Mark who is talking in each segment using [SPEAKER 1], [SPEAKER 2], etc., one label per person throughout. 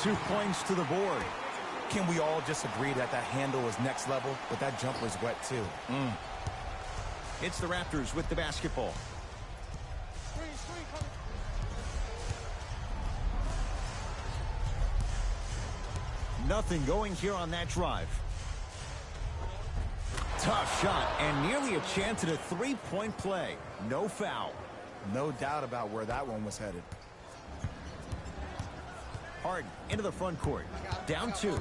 [SPEAKER 1] 2 points to the board.
[SPEAKER 2] Can we all just agree that that handle was next level, but that jumper's wet too?
[SPEAKER 1] It's the Raptors with the basketball. Nothing going here on that drive. Tough shot and nearly a chance at a three-point play. No foul.
[SPEAKER 2] No doubt about where that one was headed.
[SPEAKER 1] Harden into the front court. Down 2.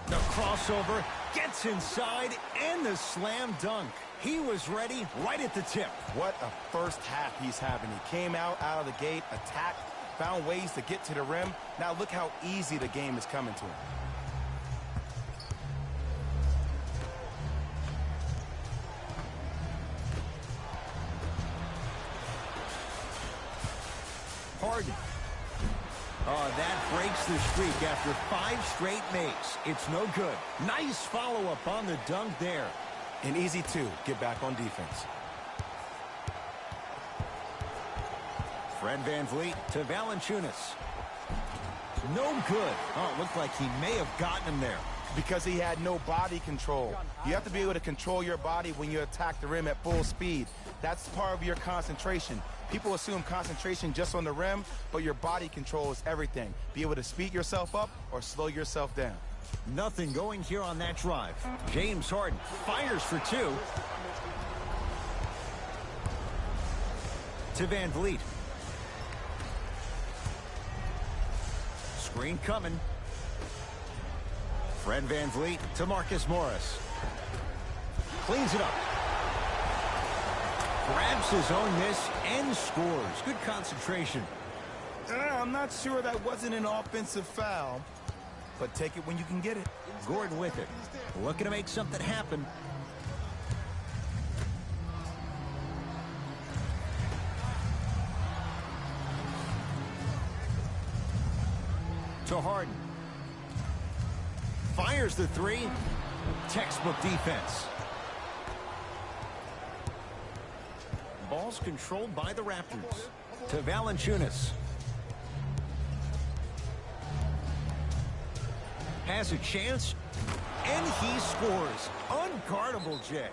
[SPEAKER 1] The crossover gets inside and the slam dunk. He was ready right at the tip.
[SPEAKER 2] What a first half he's having. He came out of the gate, attacked, found ways to get to the rim. Now look how easy the game is coming to him.
[SPEAKER 1] Harden. Oh, that breaks the streak after 5 straight makes. It's no good. Nice follow-up on the dunk there.
[SPEAKER 2] And easy, too. Get back on defense.
[SPEAKER 1] Fred VanVleet to Valanciunas. No good. Oh, it looked like he may have gotten him there.
[SPEAKER 2] Because he had no body control. You have to be able to control your body when you attack the rim at full speed. That's part of your concentration. People assume concentration just on the rim, but your body control is everything. Be able to speed yourself up or slow yourself down.
[SPEAKER 1] Nothing going here on that drive. James Harden fires for 2. To VanVleet. Screen coming. Fred VanVleet to Marcus Morris. Cleans it up. Grabs his own miss and scores. Good concentration.
[SPEAKER 2] I'm not sure that wasn't an offensive foul, but take it when you can get it.
[SPEAKER 1] Gordon with it. Looking to make something happen. To Harden. Fires the 3. Textbook defense. Ball's controlled by the Raptors. To Valanciunas. Has a chance, and he scores. Unguardable, Jay.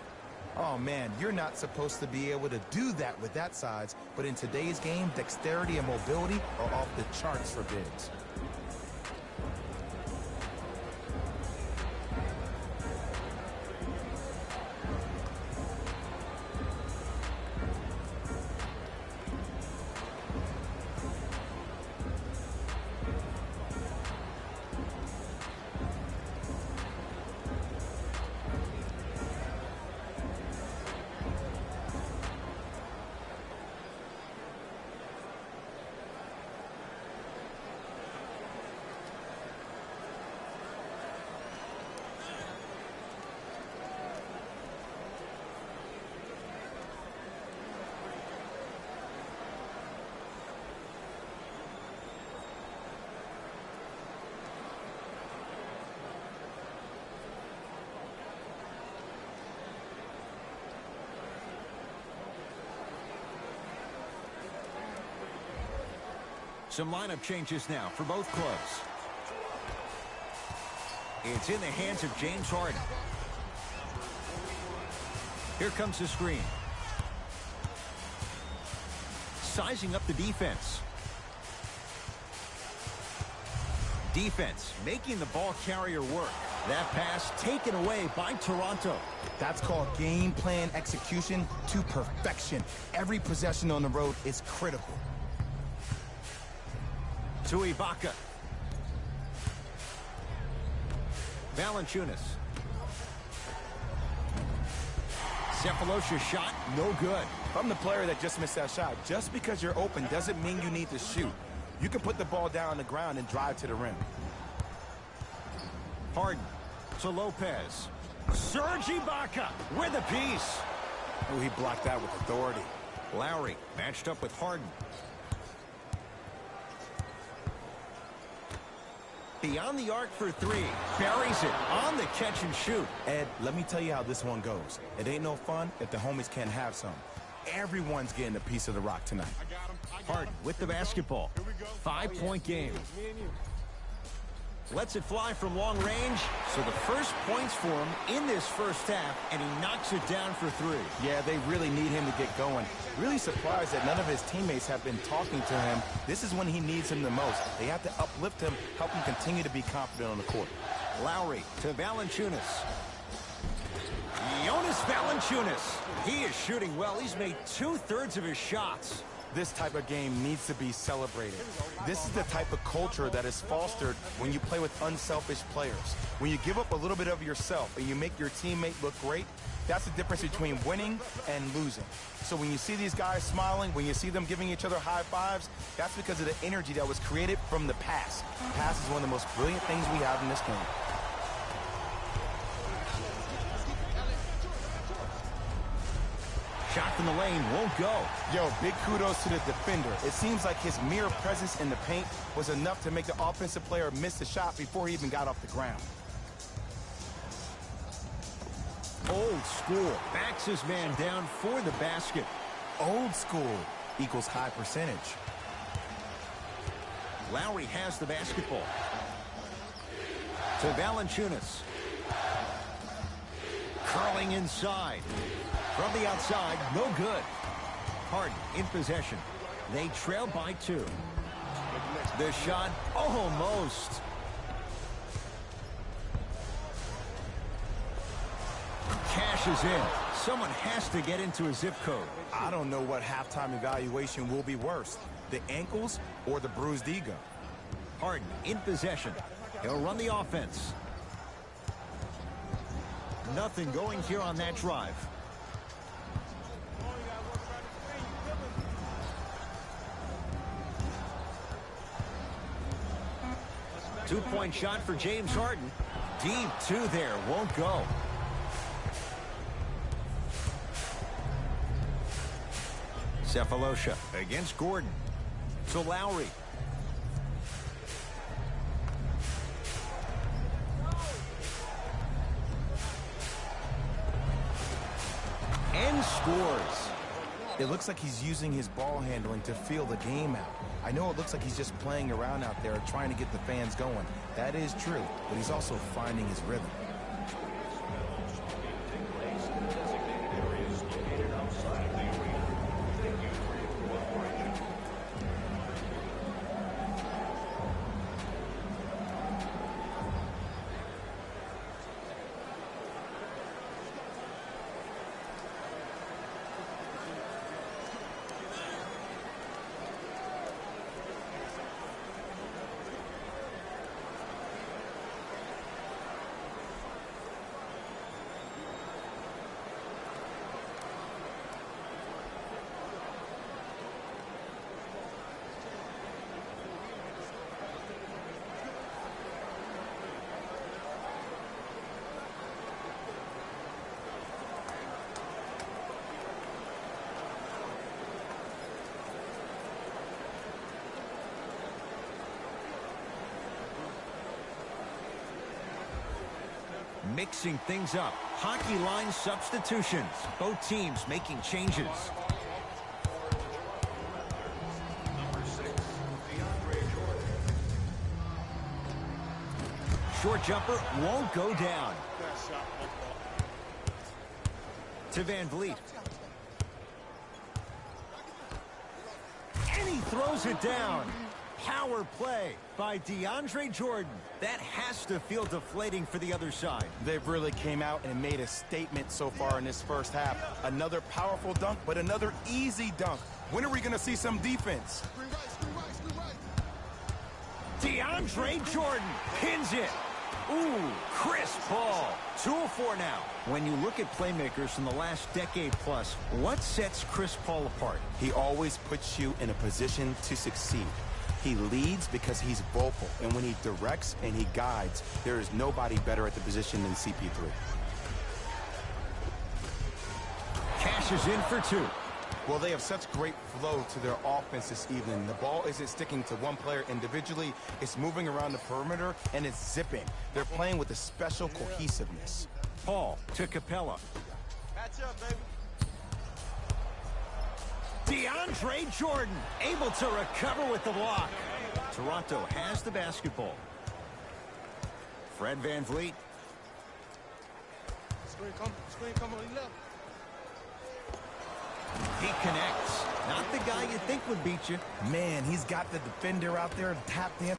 [SPEAKER 2] Oh, man, you're not supposed to be able to do that with that size, but in today's game, dexterity and mobility are off the charts for bigs.
[SPEAKER 1] Some lineup changes now for both clubs. It's in the hands of James Harden. Here comes the screen. Sizing up the defense. Defense making the ball carrier work. That pass taken away by Toronto.
[SPEAKER 2] That's called game plan execution to perfection. Every possession on the road is critical.
[SPEAKER 1] To Ibaka. Valanciunas. Cephalosha's shot, no good.
[SPEAKER 2] I'm the player that just missed that shot. Just because you're open doesn't mean you need to shoot. You can put the ball down on the ground and drive to the rim.
[SPEAKER 1] Harden to Lopez. Serge Ibaka with a piece.
[SPEAKER 2] Oh, he blocked that with authority.
[SPEAKER 1] Lowry matched up with Harden. Beyond the arc for 3. Buries it on the catch and shoot.
[SPEAKER 2] Ed, let me tell you how this one goes. It ain't no fun if the homies can't have some. Everyone's getting a piece of the rock tonight.
[SPEAKER 1] Harden with the basketball. 5-point game. Lets it fly from long range. So the first points for him in this first half, and he knocks it down for 3.
[SPEAKER 2] Yeah, they really need him to get going. Really surprised that none of his teammates have been talking to him. This is when he needs him the most. They have to uplift him, help him continue to be confident on the court.
[SPEAKER 1] Lowry to Valanciunas. Jonas Valanciunas. He is shooting well. He's made 2/3 of his shots.
[SPEAKER 2] This type of game needs to be celebrated. This is the type of culture that is fostered when you play with unselfish players. When you give up a little bit of yourself and you make your teammate look great, that's the difference between winning and losing. So when you see these guys smiling, when you see them giving each other high fives, that's because of the energy that was created from the pass. Pass is one of the most brilliant things we have in this game.
[SPEAKER 1] Shot from the lane won't go.
[SPEAKER 2] Yo, big kudos to the defender. It seems like his mere presence in the paint was enough to make the offensive player miss the shot before he even got off the ground.
[SPEAKER 1] Old school. Backs his man down for the basket.
[SPEAKER 2] Old school equals high percentage.
[SPEAKER 1] Lowry has the basketball. To Valanciunas. Curling inside. From the outside, no good. Harden in possession. They trail by 2. The shot, almost. Cashes in. Someone has to get into a zip code.
[SPEAKER 2] I don't know what halftime evaluation will be worse, the ankles or the bruised ego.
[SPEAKER 1] Harden in possession. He'll run the offense. Nothing going here on that drive. Two-point shot for James Harden. Deep 2 there. Won't go. Cephalosha against Gordon. To Lowry. And scores.
[SPEAKER 2] It looks like he's using his ball handling to feel the game out. I know it looks like he's just playing around out there trying to get the fans going. That is true, but he's also finding his rhythm.
[SPEAKER 1] Mixing things up. Hockey line substitutions. Both teams making changes. Short jumper won't go down. To Van Vliet. And he throws it down. Power play by DeAndre Jordan. That has to feel deflating for the other side.
[SPEAKER 2] They've really came out and made a statement so far in this first half. Another powerful dunk, but another easy dunk. When are we going to see some defense?
[SPEAKER 1] DeAndre Jordan pins it. Ooh, Chris Paul. 2 of 4 now. When you look at playmakers from the last decade plus, what sets Chris Paul apart?
[SPEAKER 2] He always puts you in a position to succeed. He leads because he's vocal, and when he directs and he guides, there is nobody better at the position than CP3.
[SPEAKER 1] Cashes in for 2.
[SPEAKER 2] Well, they have such great flow to their offense this evening. The ball isn't sticking to one player individually. It's moving around the perimeter, and it's zipping. They're playing with a special cohesiveness.
[SPEAKER 1] Paul to Capella.
[SPEAKER 3] Catch up, baby.
[SPEAKER 1] DeAndre Jordan able to recover with the block. Toronto has the basketball. Fred VanVleet.
[SPEAKER 3] Screen come on the left.
[SPEAKER 1] He connects. Not the guy you think would beat you.
[SPEAKER 2] Man, he's got the defender out there tap dancing.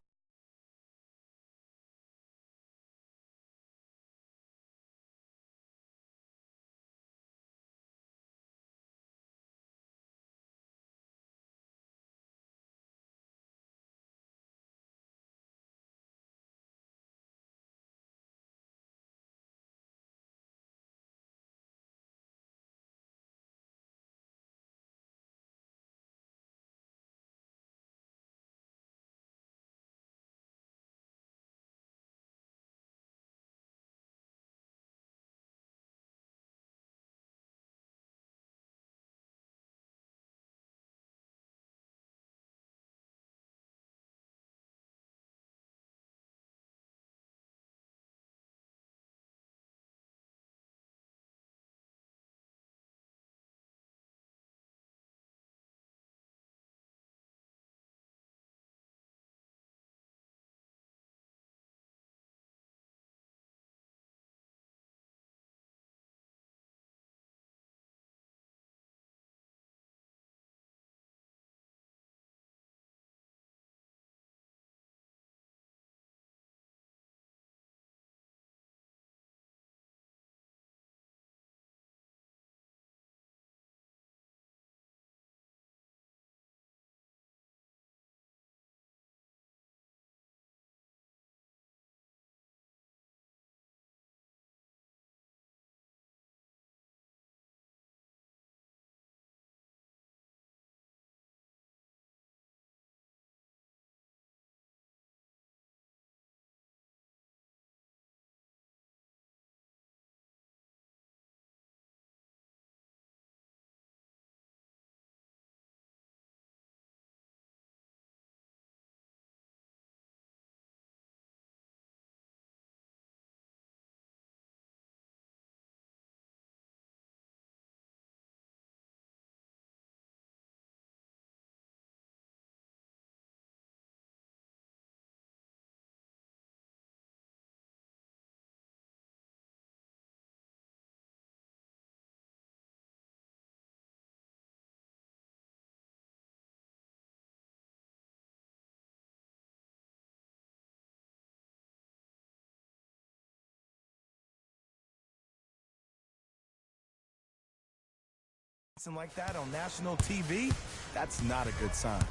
[SPEAKER 2] Like that on national TV, that's not a good sign.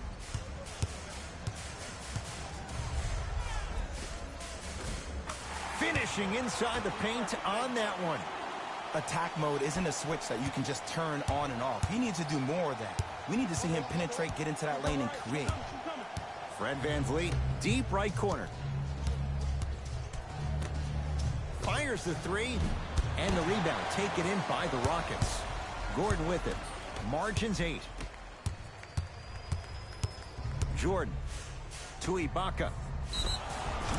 [SPEAKER 1] Finishing inside the paint on that one.
[SPEAKER 2] Attack mode isn't a switch that you can just turn on and off. He needs to do more of that. We need to see him penetrate, get into that lane, and create.
[SPEAKER 1] Fred VanVleet, deep right corner. Fires the three, and the rebound taken in by the Rockets. Gordon with it. Margins 8. Jordan to Ibaka.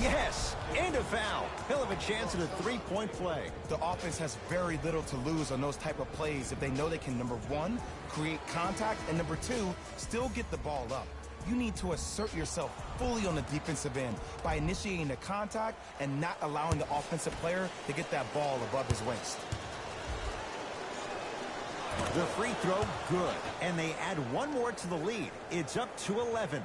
[SPEAKER 1] Yes, and a foul. He'll have a chance at a three-point play.
[SPEAKER 2] The offense has very little to lose on those type of plays if they know they can, number one, create contact, and number two, still get the ball up. You need to assert yourself fully on the defensive end by initiating the contact and not allowing the offensive player to get that ball above his waist.
[SPEAKER 1] The free throw, good. And they add one more to the lead. It's up to 11.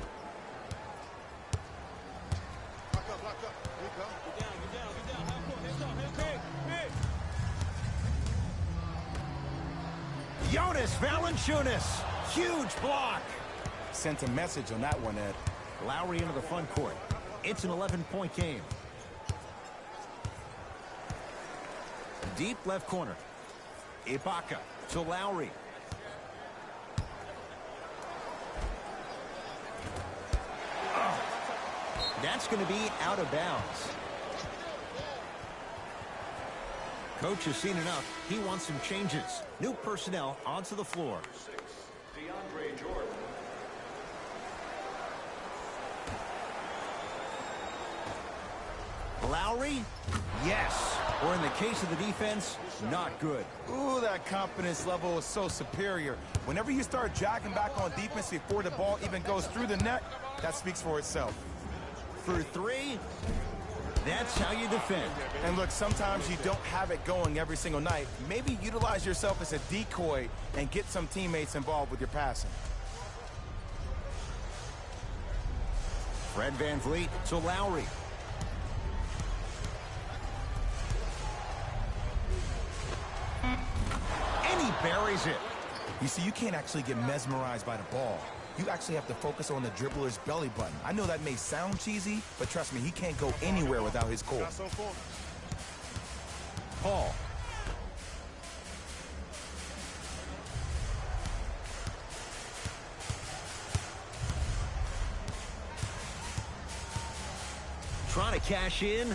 [SPEAKER 3] Lock up. There you go. Get down. Half court. Hands up.
[SPEAKER 1] Jonas Valanciunas. Huge block.
[SPEAKER 2] Sent a message on that one, Ed.
[SPEAKER 1] Lowry into the front court. It's an 11-point game. Deep left corner. Ibaka to Lowry. That's going to be out of bounds. Coach has seen enough. He wants some changes. New personnel onto the floor.
[SPEAKER 4] DeAndre Jordan.
[SPEAKER 1] Lowry, yes. Or in the case of the defense, not good.
[SPEAKER 2] Ooh, that confidence level is so superior. Whenever you start jogging back on defense before the ball even goes through the net, that speaks for itself.
[SPEAKER 1] For three, that's how you defend.
[SPEAKER 2] And look, sometimes you don't have it going every single night. Maybe utilize yourself as a decoy and get some teammates involved with your passing.
[SPEAKER 1] Fred VanVleet to Lowry. And he buries it.
[SPEAKER 2] You see, you can't actually get mesmerized by the ball. You actually have to focus on the dribbler's belly button. I know that may sound cheesy, but trust me, he can't go anywhere without his core.
[SPEAKER 1] Paul. Trying to cash in.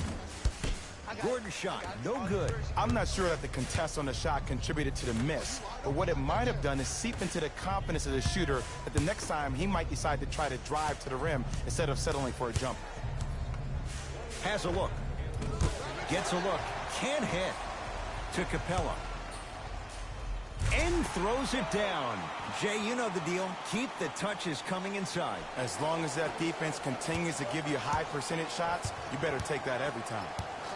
[SPEAKER 1] Gordon's shot, no good.
[SPEAKER 2] I'm not sure that the contest on the shot contributed to the miss, but what it might have done is seep into the confidence of the shooter that the next time he might decide to try to drive to the rim instead of settling for a jump.
[SPEAKER 1] Has a look. Gets a look. Can't hit. To Capella. And throws it down. Jay, you know the deal. Keep the touches coming inside.
[SPEAKER 2] As long as that defense continues to give you high percentage shots, you better take that every time.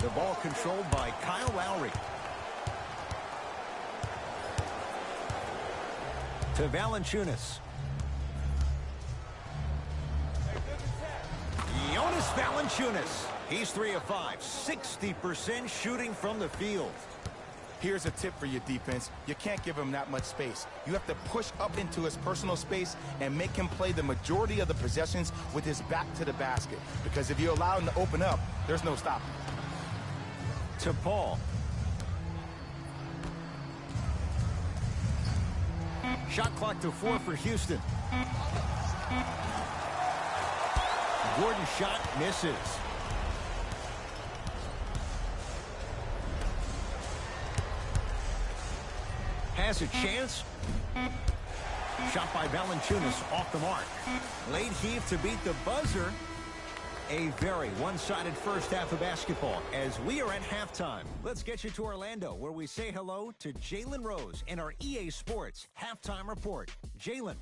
[SPEAKER 1] The ball controlled by Kyle Lowry. To Valanciunas. Jonas Valanciunas. He's 3 of 5. 60% shooting from the field.
[SPEAKER 2] Here's a tip for your defense. You can't give him that much space. You have to push up into his personal space and make him play the majority of the possessions with his back to the basket. Because if you allow him to open up, there's no stopping.
[SPEAKER 1] To Paul. Shot clock to 4 for Houston. Gordon's shot misses. Has a chance. Shot by Valanciunas off the mark. Late heave to beat the buzzer. A very one-sided first half of basketball as we are at halftime. Let's get you to Orlando, where we say hello to Jalen Rose in our EA Sports Halftime Report. Jalen.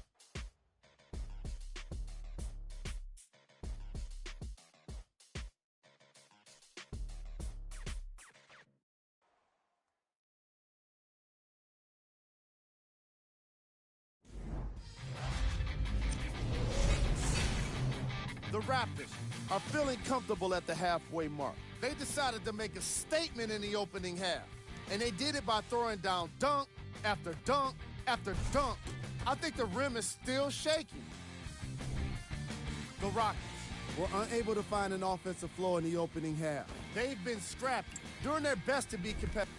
[SPEAKER 3] The Raptors are feeling comfortable at the halfway mark. They decided to make a statement in the opening half, and they did it by throwing down dunk after dunk after dunk. I think the rim is still shaking. The Rockets were unable to find an offensive flow in the opening half. They've been scrappy, doing their best to be competitive.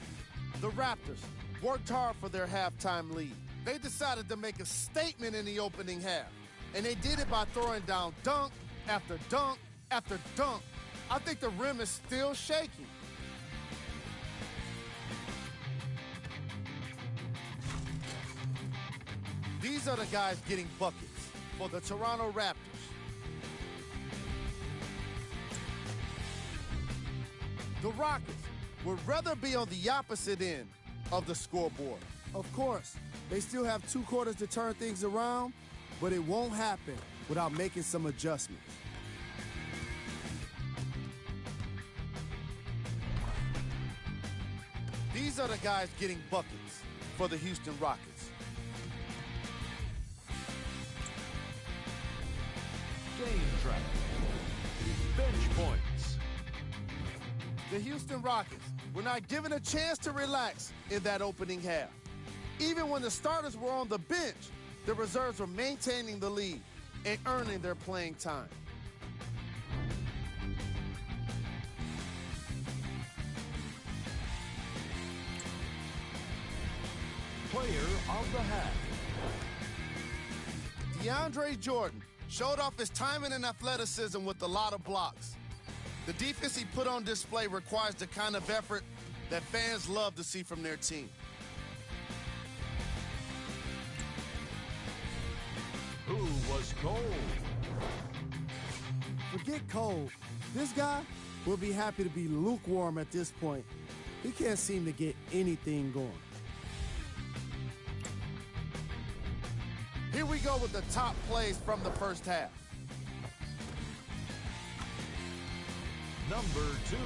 [SPEAKER 3] The Raptors worked hard for their halftime lead. They decided to make a statement in the opening half, and they did it by throwing down dunk after dunk after dunk. I think the rim is still shaking. These are the guys getting buckets for the Toronto Raptors. The Rockets would rather be on the opposite end of the scoreboard. Of course, they still have 2 quarters to turn things around, but it won't happen without making some adjustments. These are the guys getting buckets for the Houston Rockets.
[SPEAKER 4] Game track. Bench points.
[SPEAKER 3] The Houston Rockets were not given a chance to relax in that opening half. Even when the starters were on the bench, the reserves were maintaining the lead and earning their playing time.
[SPEAKER 4] Player of the half.
[SPEAKER 3] DeAndre Jordan showed off his timing and athleticism with a lot of blocks. The defense he put on display requires the kind of effort that fans love to see from their team.
[SPEAKER 4] Who was cold?
[SPEAKER 5] Forget cold. This guy will be happy to be lukewarm at this point.
[SPEAKER 3] He can't seem to get anything going. Here we go with the top plays from the first half.
[SPEAKER 4] Number 2.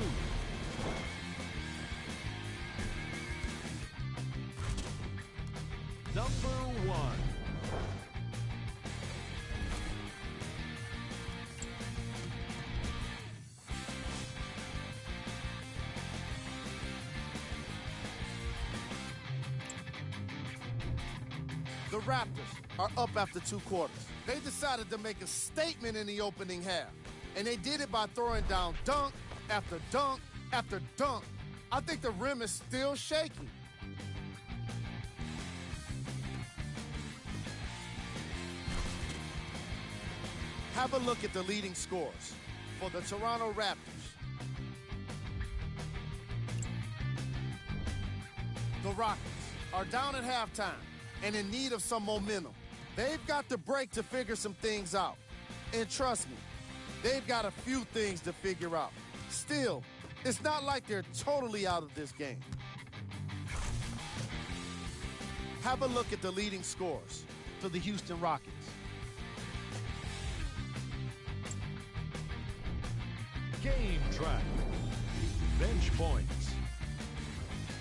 [SPEAKER 4] Number 1.
[SPEAKER 3] The Raptors are up after 2 quarters. They decided to make a statement in the opening half, and they did it by throwing down dunk after dunk after dunk. I think the rim is still shaking. Have a look at the leading scores for the Toronto Raptors. The Rockets are down at halftime and in need of some momentum. They've got the break to figure some things out. And trust me, they've got a few things to figure out. Still, it's not like they're totally out of this game. Have a look at the leading scores for the Houston Rockets.
[SPEAKER 4] Game track. Bench points.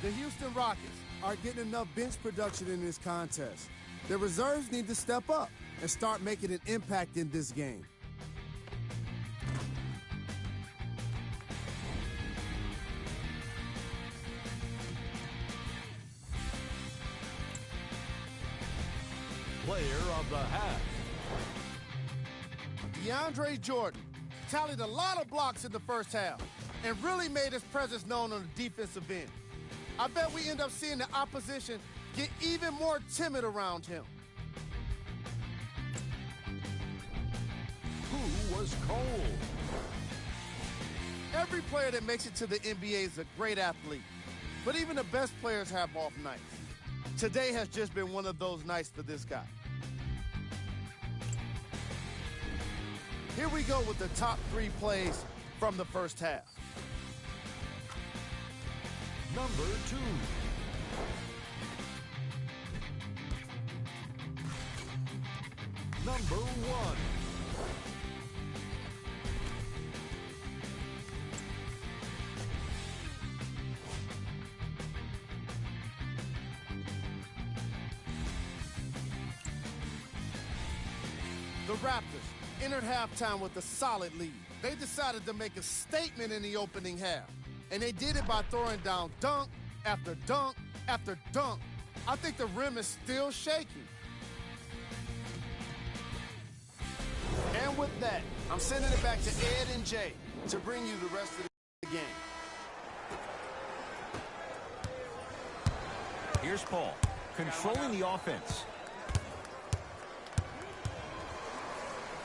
[SPEAKER 3] The Houston Rockets are getting enough bench production in this contest. The reserves need to step up and start making an impact in this game.
[SPEAKER 4] Player of the half.
[SPEAKER 3] DeAndre Jordan tallied a lot of blocks in the first half and really made his presence known on the defensive end. I bet we end up seeing the opposition get even more timid around him.
[SPEAKER 4] Who was cold?
[SPEAKER 3] Every player that makes it to the NBA is a great athlete, but even the best players have off nights. Today has just been one of those nights for this guy. Here we go with the top 3 plays from the first half.
[SPEAKER 4] Number 2. Number 1.
[SPEAKER 3] The Raptors entered halftime with a solid lead. They decided to make a statement in the opening half, and they did it by throwing down dunk after dunk after dunk. I think the rim is still shaking. And with that, I'm sending it back to Ed and Jay to bring you the rest of the game.
[SPEAKER 1] Here's Paul, controlling the offense.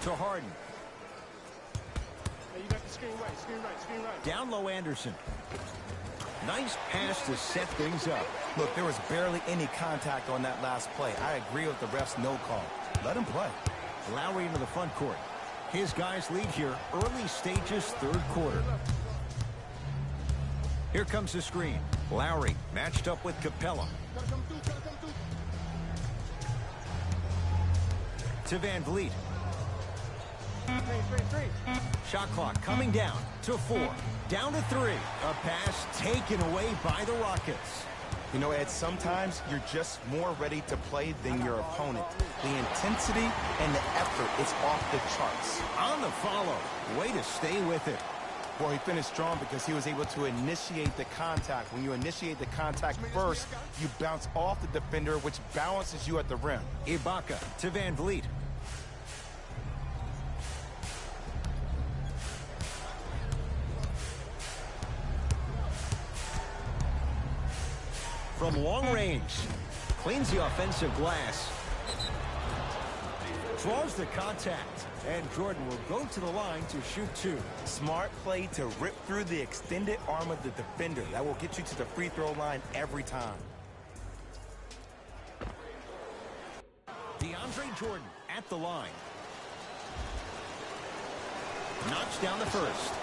[SPEAKER 1] To Harden.
[SPEAKER 5] Hey, you got the screen right.
[SPEAKER 1] Down low Anderson. Nice pass to set things up.
[SPEAKER 2] Look, there was barely any contact on that last play. I agree with the ref's no call. Let him play.
[SPEAKER 1] Lowry into the front court. His guys lead here, early stages, 3rd quarter. Here comes the screen. Lowry matched up with Capella. To Van Vliet. Shot clock coming down to 4. Down to 3. A pass taken away by the Rockets.
[SPEAKER 2] You know, Ed, sometimes you're just more ready to play than your opponent. The intensity and the effort is off the charts.
[SPEAKER 1] On the follow. Way to stay with it.
[SPEAKER 2] Well, he finished strong because he was able to initiate the contact. When you initiate the contact first, you bounce off the defender, which balances you at the rim.
[SPEAKER 1] Ibaka to Van Vliet. From long range, cleans the offensive glass. Draws the contact, and Jordan will go to the line to shoot 2.
[SPEAKER 2] Smart play to rip through the extended arm of the defender. That will get you to the free throw line every time.
[SPEAKER 1] DeAndre Jordan at the line. Knocks down the first.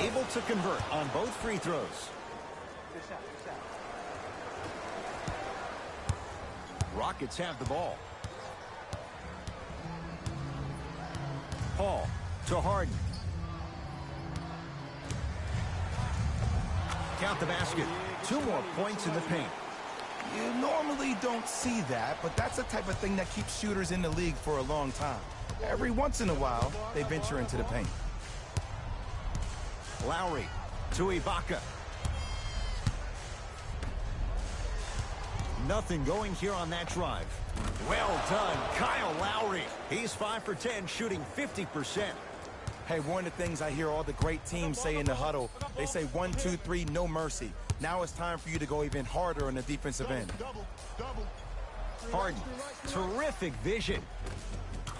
[SPEAKER 1] able to convert on both free throws. Rockets have the ball. Paul to Harden. Count the basket. 2 more points in the paint.
[SPEAKER 2] You normally don't see that, but that's the type of thing that keeps shooters in the league for a long time. Every once in a while, they venture into the paint.
[SPEAKER 1] Lowry to Ibaka. Nothing going here on that drive. Well done, Kyle Lowry. He's 5 for 10, shooting 50%.
[SPEAKER 2] Hey, one of the things I hear all the great teams say in the huddle, they say 1, 2, 3, no mercy. Now it's time for you to go even harder on the defensive end.
[SPEAKER 1] Harden, terrific vision.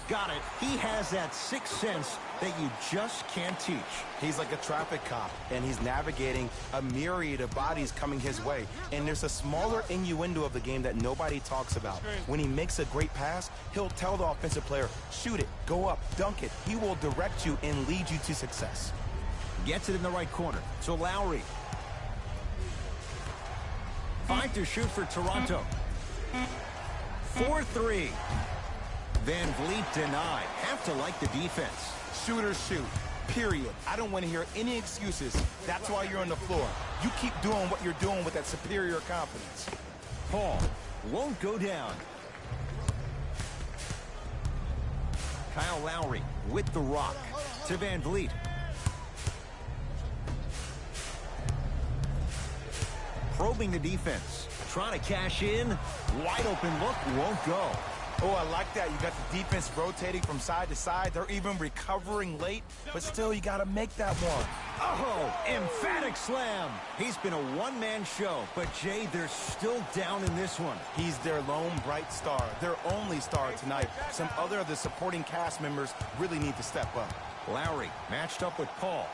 [SPEAKER 1] Got it. He has that sixth sense that you just can't teach.
[SPEAKER 2] He's like a traffic cop, and he's navigating a myriad of bodies coming his way. And there's a smaller innuendo of the game that nobody talks about. When he makes a great pass, he'll tell the offensive player, shoot it, go up, dunk it. He will direct you and lead you to success.
[SPEAKER 1] Gets it in the right corner. So Lowry. 5 to shoot for Toronto. 4-3. Van Vliet denied. Have to like the defense.
[SPEAKER 2] Shooters shoot, period. I don't want to hear any excuses. That's why you're on the floor. You keep doing what you're doing with that superior confidence.
[SPEAKER 1] Paul won't go down. Kyle Lowry with the rock to Van Vliet. Probing the defense. Trying to cash in. Wide open look. Won't go.
[SPEAKER 2] Oh, I like that. You got the defense rotating from side to side. They're even recovering late, but still, you got to make that one.
[SPEAKER 1] Oh, emphatic slam. He's been a one-man show, but Jay, they're still down in this one.
[SPEAKER 2] He's their lone bright star, their only star tonight. Some other of the supporting cast members really need to step up.
[SPEAKER 1] Lowry matched up with Paul.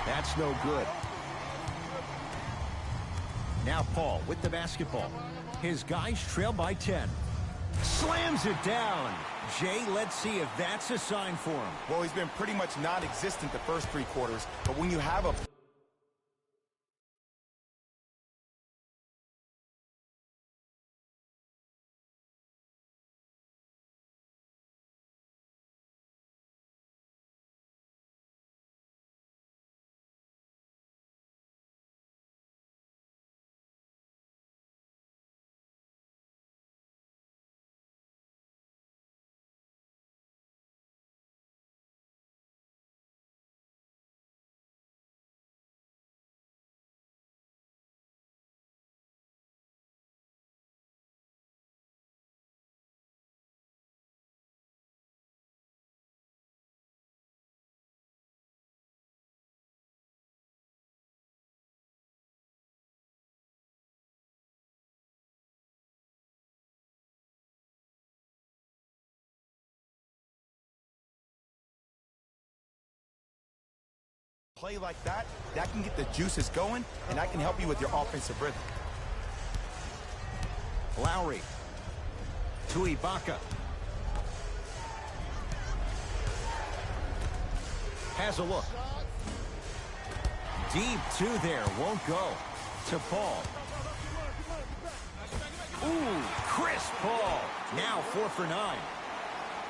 [SPEAKER 1] That's no good. Now Paul with the basketball. His guys trail by 10. Slams it down. Jay, let's see if that's a sign for him.
[SPEAKER 2] Well, he's been pretty much non-existent the first 3 quarters, but when you have a play like that, that can get the juices going, and that can help you with your offensive rhythm.
[SPEAKER 1] Lowry to Ibaka. Has a look. Deep 2 there, won't go. To Paul. Ooh, Chris Paul. Now 4 for 9.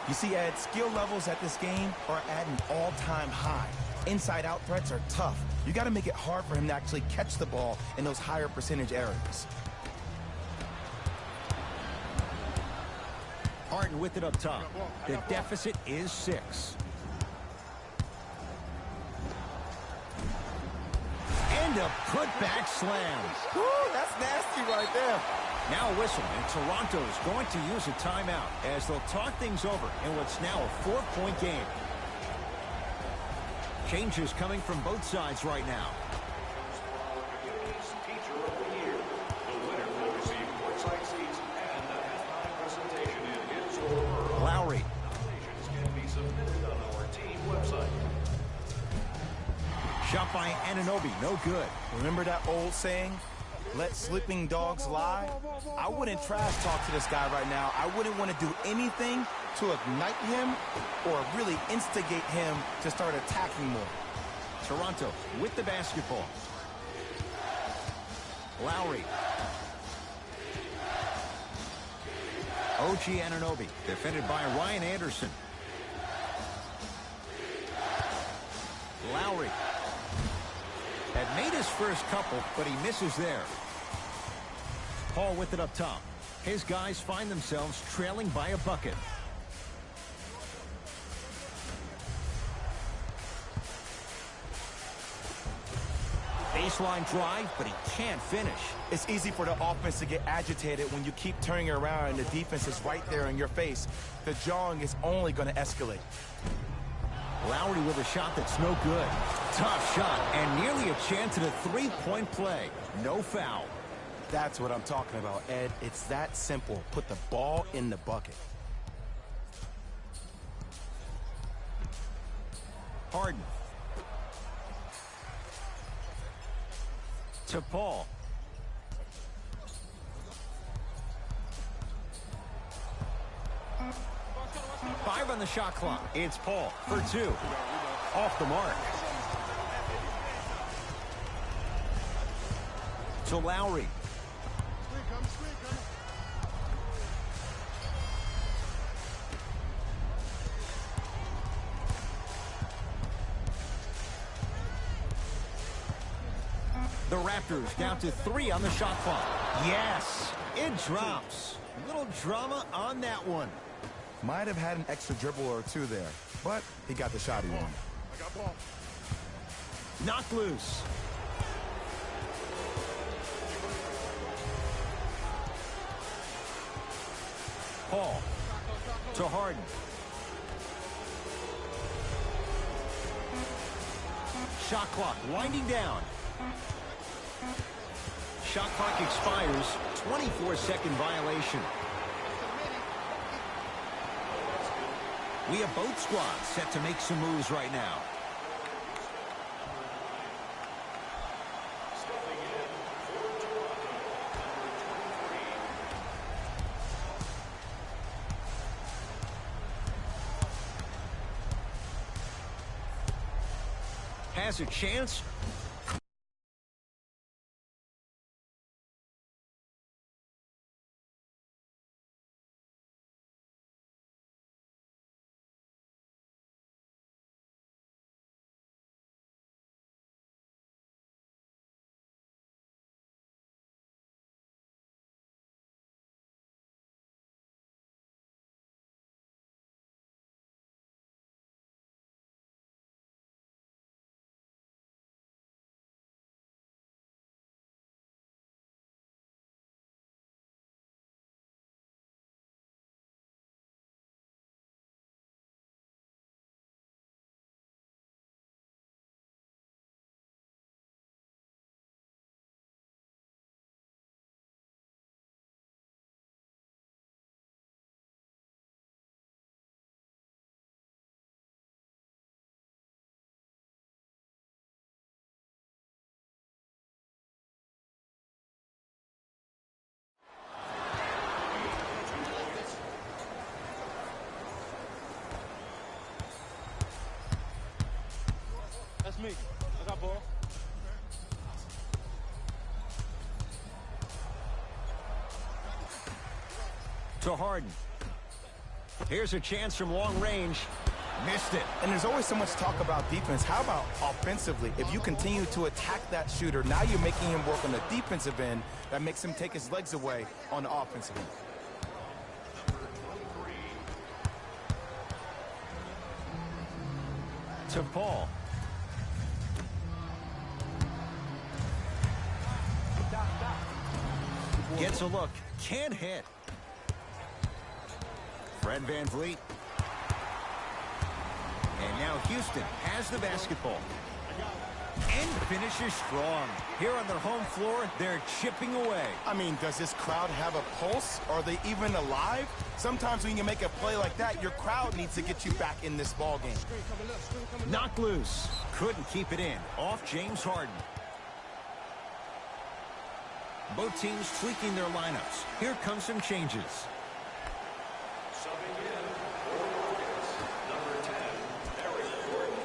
[SPEAKER 2] You see, Ed, skill levels at this game are at an all-time high. Inside-out threats are tough. You got to make it hard for him to actually catch the ball in those higher percentage areas.
[SPEAKER 1] Harden with it up top. The deficit is 6. And a putback slam.
[SPEAKER 2] Woo, that's nasty right there.
[SPEAKER 1] Now a whistle, and Toronto is going to use a timeout as they'll talk things over in what's now a 4-point game. Changes coming from both sides right now.
[SPEAKER 6] Teacher of the Year. The winner will receive courtside seats and a halftime presentation in his or her.
[SPEAKER 1] Lowry.
[SPEAKER 6] Nominations can be submitted on our team website.
[SPEAKER 1] Shot by Anunoby, no good.
[SPEAKER 2] Remember that old saying? Let sleeping dogs lie. I wouldn't trash talk to this guy right now. I wouldn't want to do anything to ignite him or really instigate him to start attacking more.
[SPEAKER 1] Toronto with the basketball. Lowry. OG Anunoby, defended by Ryan Anderson. Lowry had made his first couple, but he misses there. Paul with it up top. His guys find themselves trailing by a bucket. Baseline drive, but he can't finish.
[SPEAKER 2] It's easy for the offense to get agitated when you keep turning around and the defense is right there in your face. The jawing is only going to escalate.
[SPEAKER 1] Lowry with a shot that's no good. Tough shot and nearly a chance at a three-point play. No foul.
[SPEAKER 2] That's what I'm talking about, Ed. It's that simple. Put the ball in the bucket.
[SPEAKER 1] Harden. To Paul. Five on the shot clock. It's Paul for two. Off the mark. To Lowry. The Raptors down to 3 on the shot clock. Yes, it drops. Little drama on that one.
[SPEAKER 2] Might have had an extra dribble or two there, but he got the shot he wanted.
[SPEAKER 5] I got ball.
[SPEAKER 1] Knocked loose. Paul to Harden. Shot clock winding down. Shot clock expires. 24-second violation. We have both squads set to make some moves right now.
[SPEAKER 6] Stepping in for Toronto, number 3.
[SPEAKER 1] Has a chance.
[SPEAKER 5] That's me. I got ball.
[SPEAKER 1] To Harden. Here's a chance from long range. Missed it.
[SPEAKER 2] And there's always so much talk about defense. How about offensively? If you continue to attack that shooter, now you're making him work on the defensive end. That makes him take his legs away on the offensive end.
[SPEAKER 1] To Paul. Gets a look. Can't hit. Fred VanVleet. And now Houston has the basketball. And finishes strong. Here on their home floor, they're chipping away.
[SPEAKER 2] I mean, does this crowd have a pulse? Are they even alive? Sometimes when you make a play like that, your crowd needs to get you back in this ball game.
[SPEAKER 1] Knocked loose. Couldn't keep it in. Off James Harden. Both teams tweaking their lineups. Here come some changes.
[SPEAKER 6] Subbing in for the Rockets, number 10, Eric Gordon.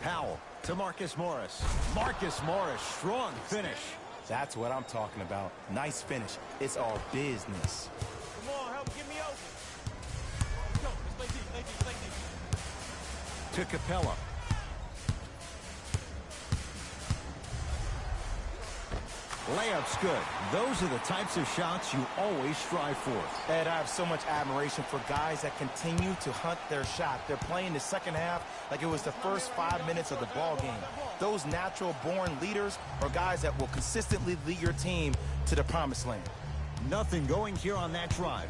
[SPEAKER 1] Powell to Marcus Morris. Marcus Morris, strong finish.
[SPEAKER 2] That's what I'm talking about. Nice finish. It's all business.
[SPEAKER 5] Come on, help get me open. Let's go. Let's play deep.
[SPEAKER 1] To Capella. Layup's good. Those are the types of shots you always strive for.
[SPEAKER 2] Ed, I have so much admiration for guys that continue to hunt their shot. They're playing the second half like it was the first 5 minutes of the ball game. Those natural-born leaders are guys that will consistently lead your team to the promised land.
[SPEAKER 1] Nothing going here on that drive.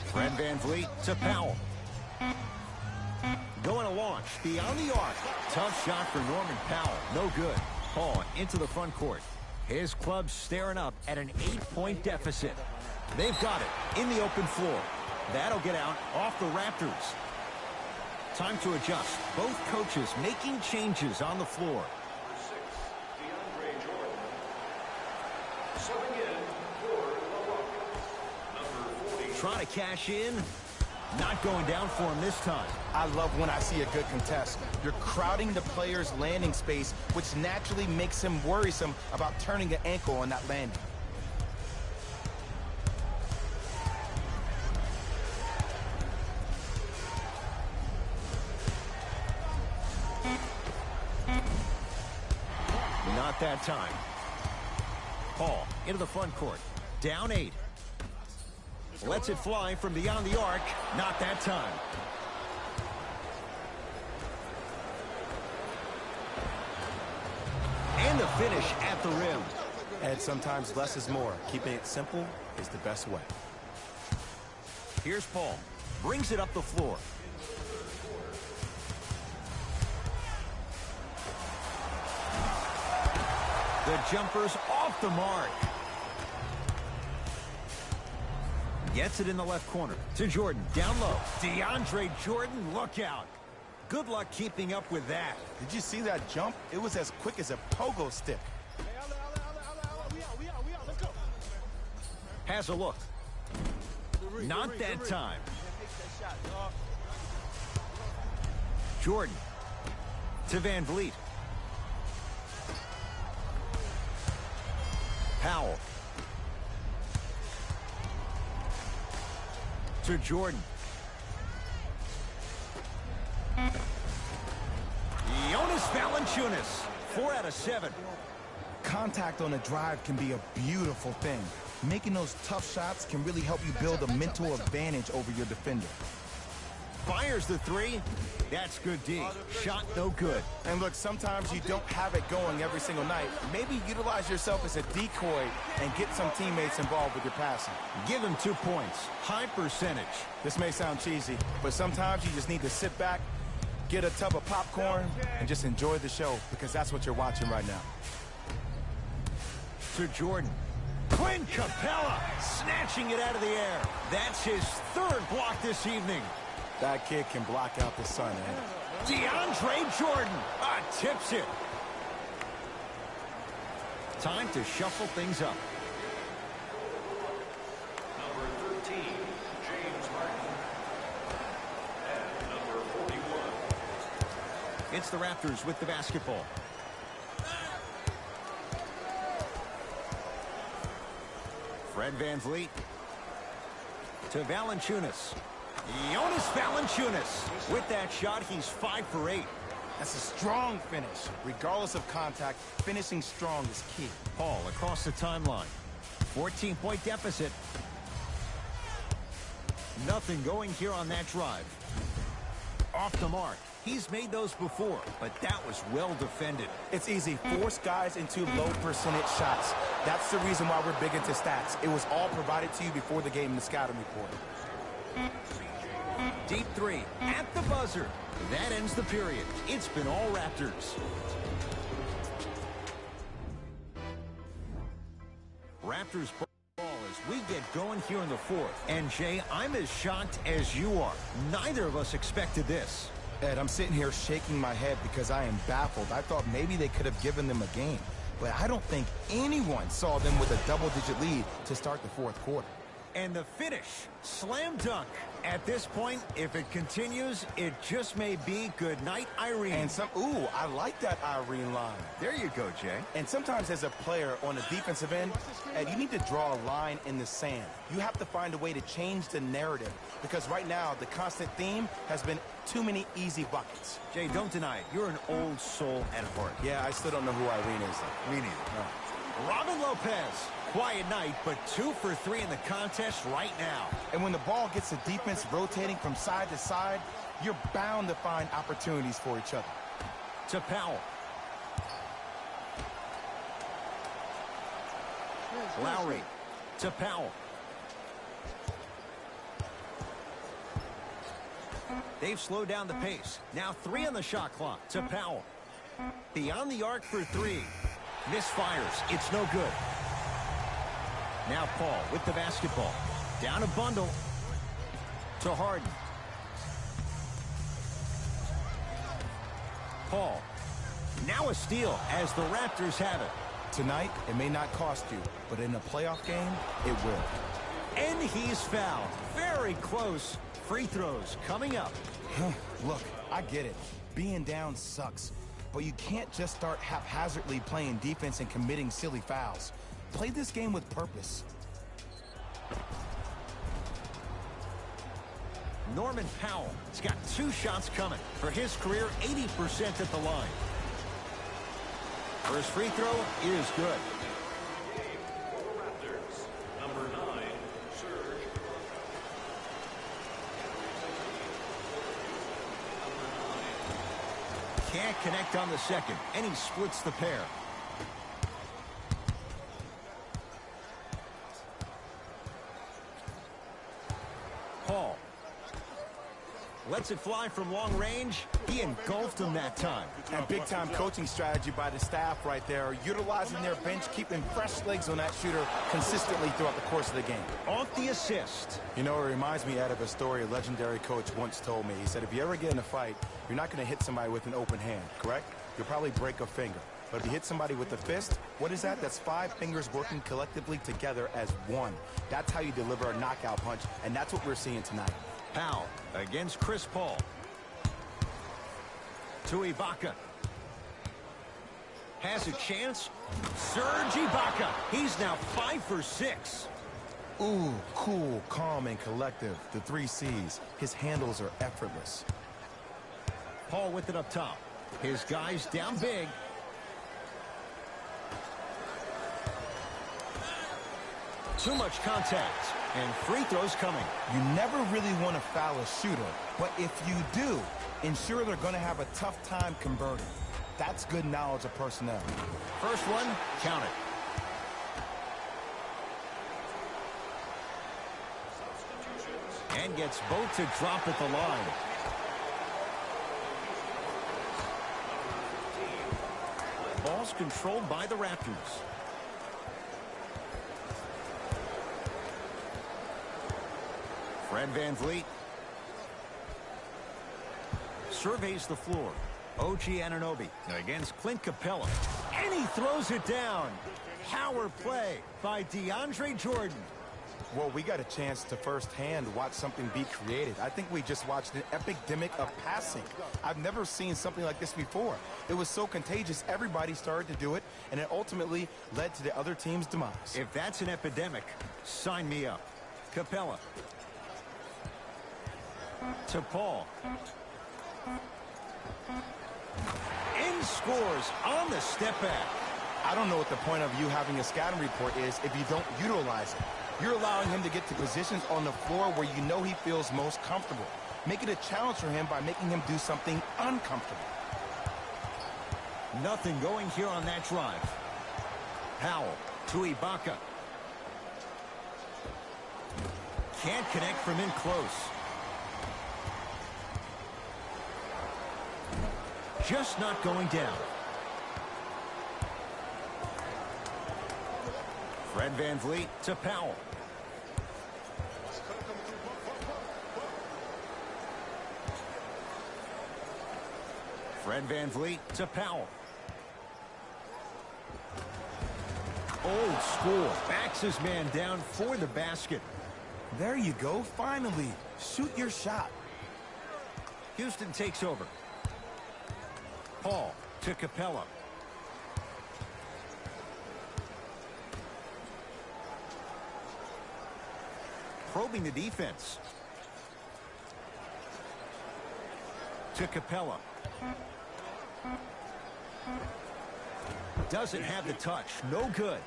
[SPEAKER 1] Fred VanVleet to Powell. Going to launch beyond the arc. Tough shot for Norman Powell. No good. Paul into the front court. His club's staring up at an 8-point deficit. They've got it in the open floor. That'll get out off the Raptors. Time to adjust. Both coaches making changes on the floor.
[SPEAKER 6] Number 6, DeAndre Jordan. Subbing in for the Rockets, number 40.
[SPEAKER 1] Trying to cash in. Not going down for him this time.
[SPEAKER 2] I love when I see a good contest. You're crowding the player's landing space, which naturally makes him worrisome about turning an ankle on that landing.
[SPEAKER 1] Not that time. Paul into the front court. Down 8. Lets it fly from beyond the arc. Not that time. And the finish at the rim.
[SPEAKER 2] And sometimes less is more. Keeping it simple is the best way.
[SPEAKER 1] Here's Paul. Brings it up the floor. The jumper's off the mark. Gets it in the left corner to Jordan. Down low. DeAndre Jordan, look out. Good luck keeping up with that.
[SPEAKER 2] Did you see that jump? It was as quick as a pogo stick.
[SPEAKER 5] We out. Let's go.
[SPEAKER 1] Has a look. Not that time. Jordan to VanVleet. Powell to Jordan. Jonas Valanciunas, 4 out of 7.
[SPEAKER 2] Contact on a drive can be a beautiful thing. Making those tough shots can really help you build a mental advantage over your defender.
[SPEAKER 1] Fires the 3. That's good D. Shot no good.
[SPEAKER 2] And look, sometimes you don't have it going every single night. Maybe utilize yourself as a decoy and get some teammates involved with your passing.
[SPEAKER 1] Give him 2 points. High percentage.
[SPEAKER 2] This may sound cheesy, but sometimes you just need to sit back, get a tub of popcorn, and just enjoy the show, because that's what you're watching right now.
[SPEAKER 1] To Jordan. Clint Capella snatching it out of the air. That's his 3rd block this evening.
[SPEAKER 2] That kid can block out the sun, Ed.
[SPEAKER 1] DeAndre Jordan tips it. Time to shuffle things up.
[SPEAKER 6] Number 13, James Harden. And number 41.
[SPEAKER 1] It's the Raptors with the basketball. Fred VanVleet to Valanciunas. Jonas Valanciunas. With that shot, he's 5 for 8.
[SPEAKER 2] That's a strong finish. Regardless of contact, finishing strong is key.
[SPEAKER 1] Paul across the timeline. 14-point deficit. Nothing going here on that drive. Off the mark. He's made those before, but that was well defended.
[SPEAKER 2] It's easy. Force guys into low percentage shots. That's the reason why we're big into stats. It was all provided to you before the game in the scouting report.
[SPEAKER 1] Deep 3 at the buzzer. That ends the period. It's been all Raptors. Raptors ball as we get going here in the fourth. And, Jay, I'm as shocked as you are. Neither of us expected this.
[SPEAKER 2] Ed, I'm sitting here shaking my head because I am baffled. I thought maybe they could have given them a game. But I don't think anyone saw them with a double-digit lead to start the fourth quarter.
[SPEAKER 1] And the finish, slam dunk. At this point, if it continues, it just may be good night, Irene.
[SPEAKER 2] And ooh, I like that Irene line.
[SPEAKER 1] There you go, Jay.
[SPEAKER 2] And sometimes as a player on the defensive end, Ed, you need to draw a line in the sand. You have to find a way to change the narrative because right now the constant theme has been too many easy buckets.
[SPEAKER 1] Jay, don't deny it. You're an old soul at heart.
[SPEAKER 2] Yeah, I still don't know who Irene is, though.
[SPEAKER 1] Me neither. No. Robin Lopez. Quiet night, but 2 for 3 in the contest right now.
[SPEAKER 2] And when the ball gets the defense rotating from side to side, you're bound to find opportunities for each other.
[SPEAKER 1] To Powell. Lowry. To Powell. They've slowed down the pace. Now 3 on the shot clock. To Powell. Beyond the arc for 3. Misfires. It's no good. Now Paul with the basketball. Down a bundle. To Harden. Paul. Now a steal as the Raptors have it.
[SPEAKER 2] Tonight, it may not cost you, but in a playoff game, it will.
[SPEAKER 1] And he's fouled. Very close. Free throws coming up.
[SPEAKER 2] Look, I get it. Being down sucks. But you can't just start haphazardly playing defense and committing silly fouls. Play this game with purpose.
[SPEAKER 1] Norman Powell has got 2 shots coming. For his career, 80% at the line. First free throw is good.
[SPEAKER 6] For the Raptors, number 9, Serge.
[SPEAKER 1] Can't connect on the second, and he splits the pair. Paul lets it fly from long range. He engulfed him that time.
[SPEAKER 2] And big-time coaching strategy by the staff right there, utilizing their bench, keeping fresh legs on that shooter consistently throughout the course of the game.
[SPEAKER 1] Off the assist.
[SPEAKER 2] You know, it reminds me, Ed, of a story a legendary coach once told me. He said, if you ever get in a fight, you're not going to hit somebody with an open hand, correct? You'll probably break a finger. But if you hit somebody with a fist, what is that? That's 5 fingers working collectively together as one. That's how you deliver a knockout punch, and that's what we're seeing tonight.
[SPEAKER 1] Powell against Chris Paul. To Ibaka. Has a chance. Serge Ibaka. He's now 5 for 6.
[SPEAKER 2] Ooh, cool, calm, and collective. The 3 C's. His handles are effortless.
[SPEAKER 1] Paul with it up top. His guys down big. Too much contact. And free throws coming.
[SPEAKER 2] You never really want to foul a shooter, but if you do, ensure they're going to have a tough time converting. That's good knowledge of personnel.
[SPEAKER 1] First one, count it. And gets both to drop at the line. Ball's controlled by the Raptors. Fred VanVleet surveys the floor. OG Anunoby against Clint Capella. And he throws it down. Power play by DeAndre Jordan.
[SPEAKER 2] Well, we got a chance to firsthand watch something be created. I think we just watched an epidemic of passing. I've never seen something like this before. It was so contagious, everybody started to do it, and it ultimately led to the other team's demise.
[SPEAKER 1] If that's an epidemic, sign me up. Capella. To Paul. In scores on the step back.
[SPEAKER 2] I don't know what the point of you having a scouting report is if you don't utilize it. You're allowing him to get to positions on the floor where you know he feels most comfortable. Make it a challenge for him by making him do something uncomfortable.
[SPEAKER 1] Nothing going here on that drive. Powell to Ibaka. Can't connect from in close. Just not going down. Fred VanVleet to Powell. Fred VanVleet to Powell. Old school. Backs his man down for the basket.
[SPEAKER 2] There you go. Finally. Shoot your shot.
[SPEAKER 1] Houston takes over. Paul to Capella. Probing the defense. To Capella. Doesn't have the touch. No good.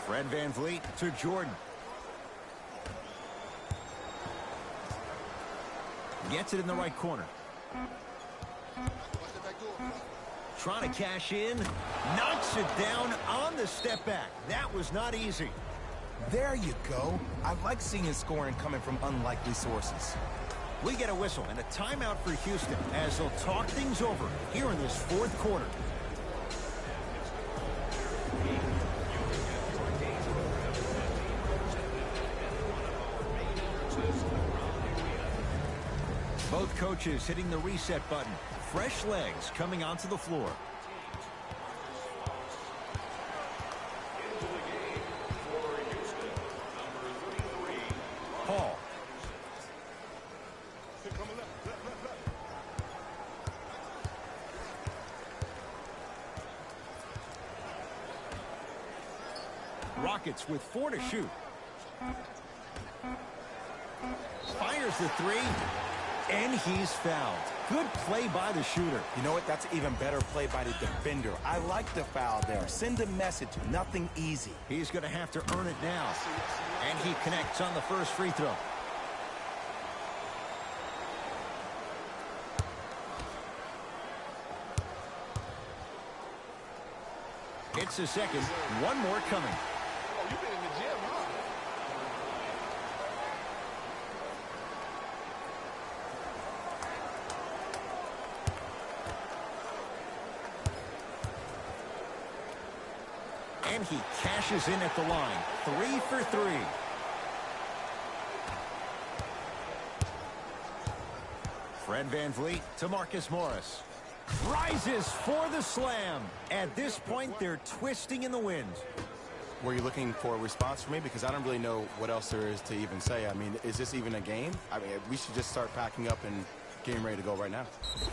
[SPEAKER 1] Fred VanVleet to Jordan. Gets it in the right corner. Trying to cash in. Knocks it down on the step back. That was not easy.
[SPEAKER 2] There you go. I like seeing scoring coming from unlikely sources.
[SPEAKER 1] We get a whistle and a timeout for Houston as they'll talk things over here in this fourth quarter. Both coaches hitting the reset button. Fresh legs coming onto the floor.
[SPEAKER 6] Into the game for Houston, number 33.
[SPEAKER 1] Paul. Rockets with 4 to shoot. Fires the 3. And he's fouled. Good play by the shooter.
[SPEAKER 2] You know what? That's an even better play by the defender. I like the foul there. Send a message. Nothing easy.
[SPEAKER 1] He's going to have to earn it now. And he connects on the first free throw. It's the second. One more coming.
[SPEAKER 3] Oh, you've been in the gym, huh?
[SPEAKER 1] And he cashes in at the line. 3 for 3. Fred VanVleet to Marcus Morris. Rises for the slam. At this point, they're twisting in the wind.
[SPEAKER 2] Were you looking for a response from me? Because I don't really know what else there is to even say. I mean, is this even a game? I mean, we should just start packing up and getting ready to go right now.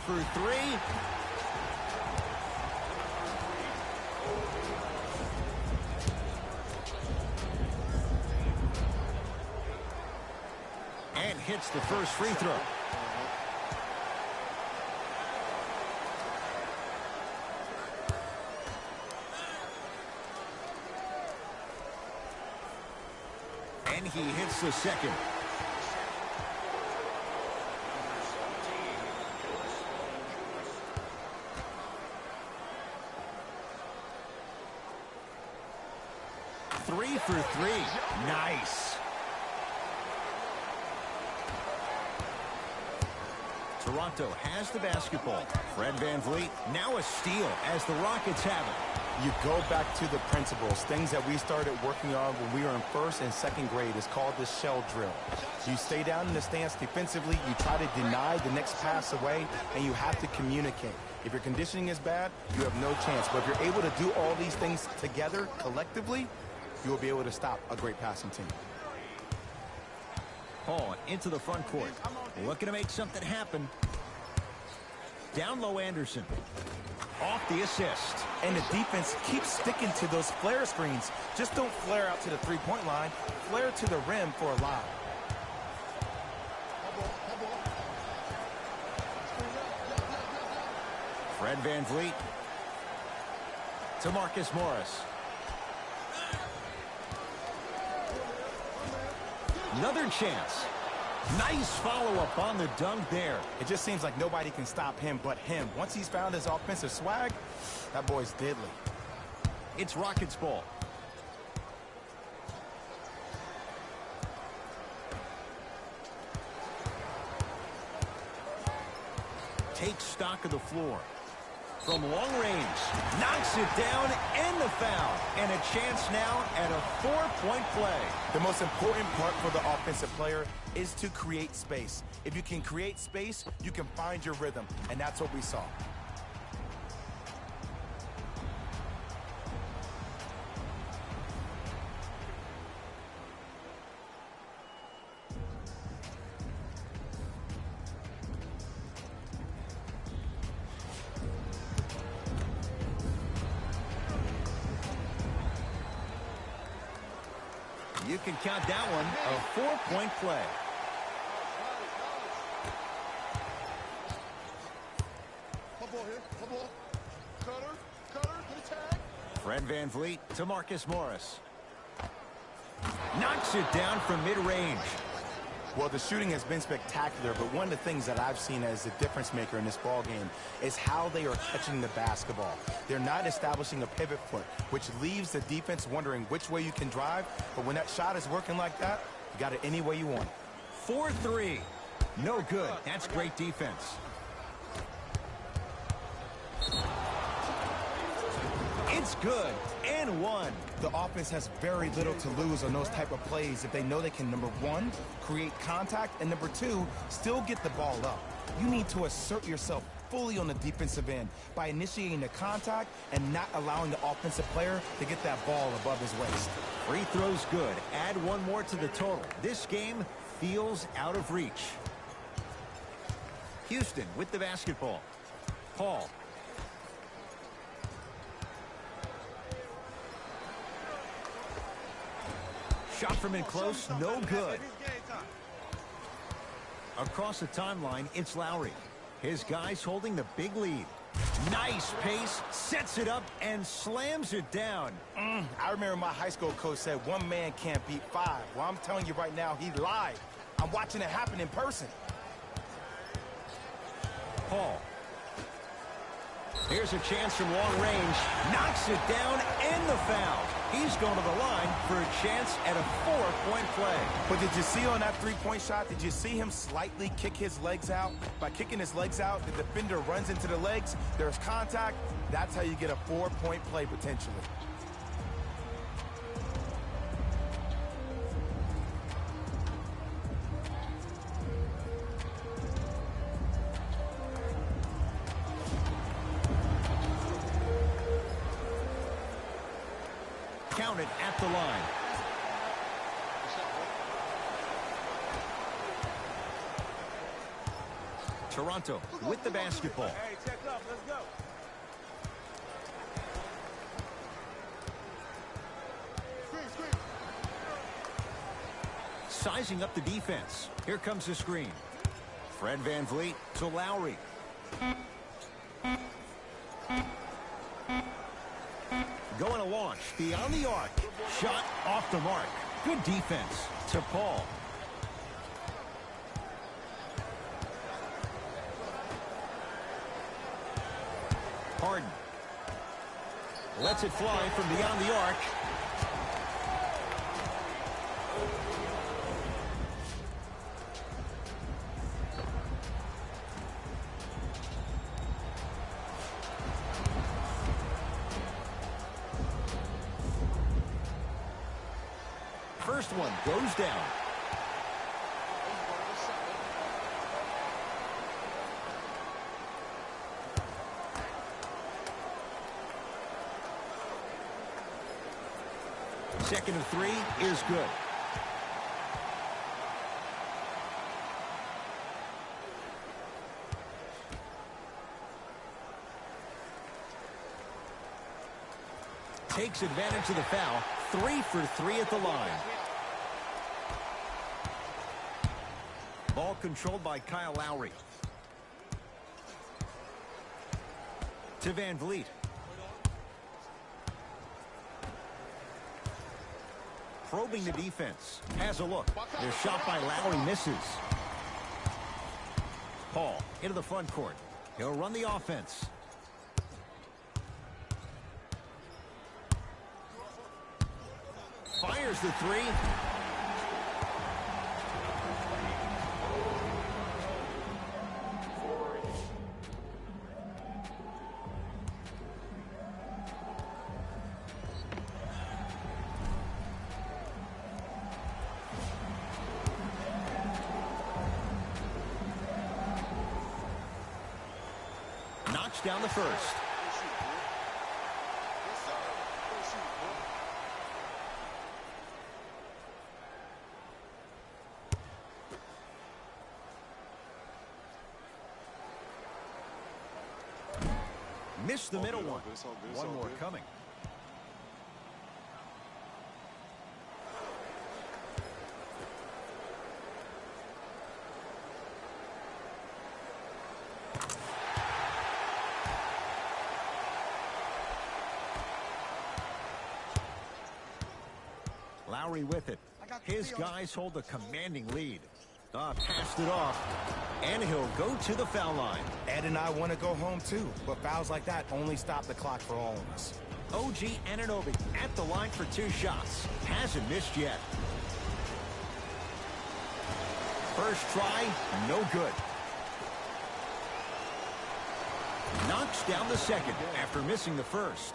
[SPEAKER 1] For 3. And hits the first free throw. And he hits the second. Three for 3. Nice. Toronto has the basketball. Fred VanVleet, now a steal as the Rockets have it.
[SPEAKER 2] You go back to the principles, things that we started working on when we were in first and second grade. Is called the shell drill. You stay down in the stance defensively, you try to deny the next pass away, and you have to communicate. If your conditioning is bad, you have no chance. But if you're able to do all these things together, collectively, you will be able to stop a great passing team.
[SPEAKER 1] Paul into the front court. Looking to make something happen. Down low Anderson. Off the assist.
[SPEAKER 2] And the defense keeps sticking to those flare screens. Just don't flare out to the three-point line. Flare to the rim for a lob.
[SPEAKER 1] Fred VanVleet to Marcus Morris. Another chance. Nice follow-up on the dunk there.
[SPEAKER 2] It just seems like nobody can stop him but him. Once he's found his offensive swag, that boy's deadly.
[SPEAKER 1] It's Rockets ball. takes stock of the floor. From long range, knocks it down and the foul. And a chance now at a 4-point play.
[SPEAKER 2] The most important part for the offensive player is to create space. If you can create space, you can find your rhythm, and that's what we saw.
[SPEAKER 1] You can count that one a 4-point play. Fred VanVleet to Marcus Morris. Knocks it down from mid-range.
[SPEAKER 2] Well, the shooting has been spectacular, but one of the things that I've seen as a difference maker in this ball game is how they are catching the basketball. They're not establishing a pivot foot, which leaves the defense wondering which way you can drive, but when that shot is working like that, you got it any way you want.
[SPEAKER 1] 4-3. No good. That's great defense. It's good, and one.
[SPEAKER 2] The offense has very little to lose on those type of plays if they know they can, number one, create contact, and number two, still get the ball up. You need to assert yourself fully on the defensive end by initiating the contact and not allowing the offensive player to get that ball above his waist.
[SPEAKER 1] Free throw's good. Add one more to the total. This game feels out of reach. Houston with the basketball. Paul. Shot from in close, no good. Across the timeline, it's Lowry. His guys holding the big lead. Nice pace, sets it up, and slams it down.
[SPEAKER 2] I remember my high school coach said one man can't beat five. Well, I'm telling you right now, he lied. I'm watching it happen in person.
[SPEAKER 1] Paul. Here's a chance from long range. Knocks it down and the foul. He's going to the line for a chance at a 4-point play.
[SPEAKER 2] But did you see on that three-point shot, did you see him slightly kick his legs out? By kicking his legs out, the defender runs into the legs. There's contact. That's how you get a 4-point play potentially.
[SPEAKER 1] Counted at the line. Toronto with the basketball.
[SPEAKER 5] Hey, check up. Let's go.
[SPEAKER 1] Sizing up the defense. Here comes the screen. Fred VanVleet to Lowry. Going to launch beyond the arc. Shot off the mark. Good defense to Paul. Harden. Lets it fly from beyond the arc. First one goes down. Second of three is good. Takes advantage of the foul. 3 for 3 at the line. Ball controlled by Kyle Lowry. To VanVleet. Probing the defense. Has a look. Their shot by Lowry misses. Paul into the front court. He'll run the offense. Fires the three. Knocks down the first. Missed the middle one. One more coming. Lowry with it. His guys hold a commanding lead. Passed it off, and he'll go to the foul line.
[SPEAKER 2] Ed and I want to go home too, but fouls like that only stop the clock for all of us.
[SPEAKER 1] OG Anunoby at the line for 2 shots. Hasn't missed yet. First try, no good. Knocks down the second after missing the first.